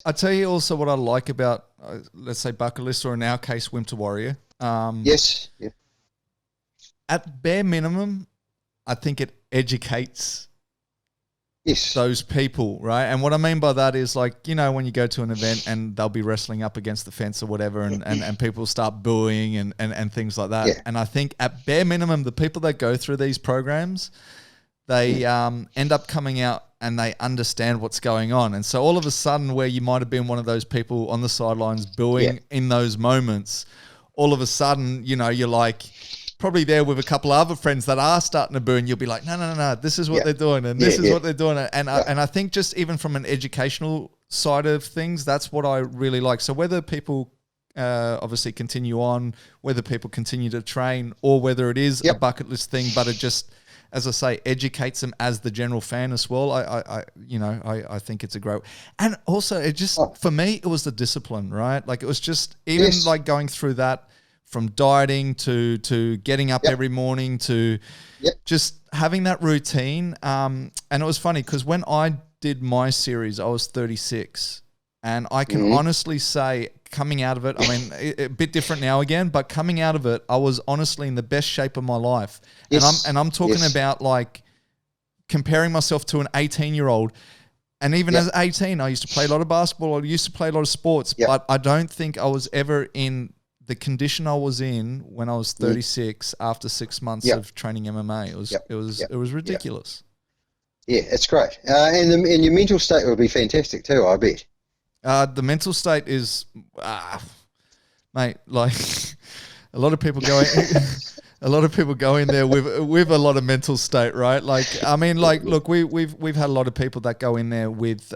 I tell you also what I like about, let's say, Bucketlist, or in our case, Wimp to Warrior. Yes. Yeah. At bare minimum, I think it educates those people, right? And what I mean by that is, like, you know, when you go to an event and they'll be wrestling up against the fence or whatever, and people start booing and things like that. Yeah. And I think at bare minimum, the people that go through these programs, they end up coming out and they understand what's going on. And so all of a sudden, where you might have been one of those people on the sidelines booing in those moments, all of a sudden, you know, you're like probably there with a couple of other friends that are starting to boo, and you'll be like, no, this is what they're doing, and this is what they're doing. And I think just even from an educational side of things, that's what I really like. So whether people obviously continue on, whether people continue to train, or whether it is a bucket list thing, but it just, as I say, educates them as the general fan as well. I think it's a great, and also it just, for me, it was the discipline, right? Like, it was just even like going through that, from dieting to getting up every morning to just having that routine. And it was funny because when I did my series, I was 36, and I can honestly say, coming out of it, I mean, a bit different now again, but coming out of it, I was honestly in the best shape of my life. And I'm talking about, like, comparing myself to an 18-year-old. And even as 18, I used to play a lot of basketball. I used to play a lot of sports, but I don't think I was ever in the condition I was in when I was 36 after 6 months of training MMA. It was ridiculous. Yeah, it's great. And your mental state will be fantastic too, I bet. The mental state is, mate, like a lot of people go in there with a lot of mental state, right? Like, I mean, like, look, we've had a lot of people that go in there with,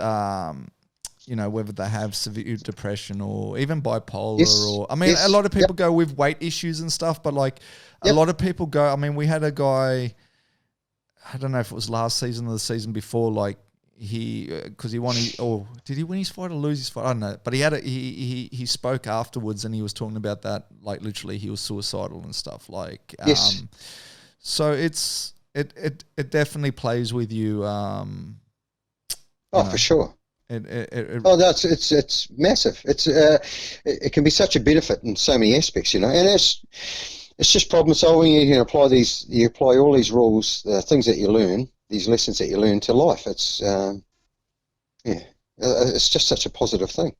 you know, whether they have severe depression or even bipolar, or, I mean, a lot of people go with weight issues and stuff, but like a lot of people go, I mean, we had a guy, I don't know if it was last season or the season before, like, because he won, or did he win his fight or lose his fight? I don't know. But he spoke afterwards, and he was talking about that, like, literally he was suicidal and stuff. Like, so it definitely plays with you. You know, for sure. It's massive. It can be such a benefit in so many aspects, you know, and it's just problem solving. You apply all these rules, things that you learn, these lessons that you learn to life. It's it's just such a positive thing.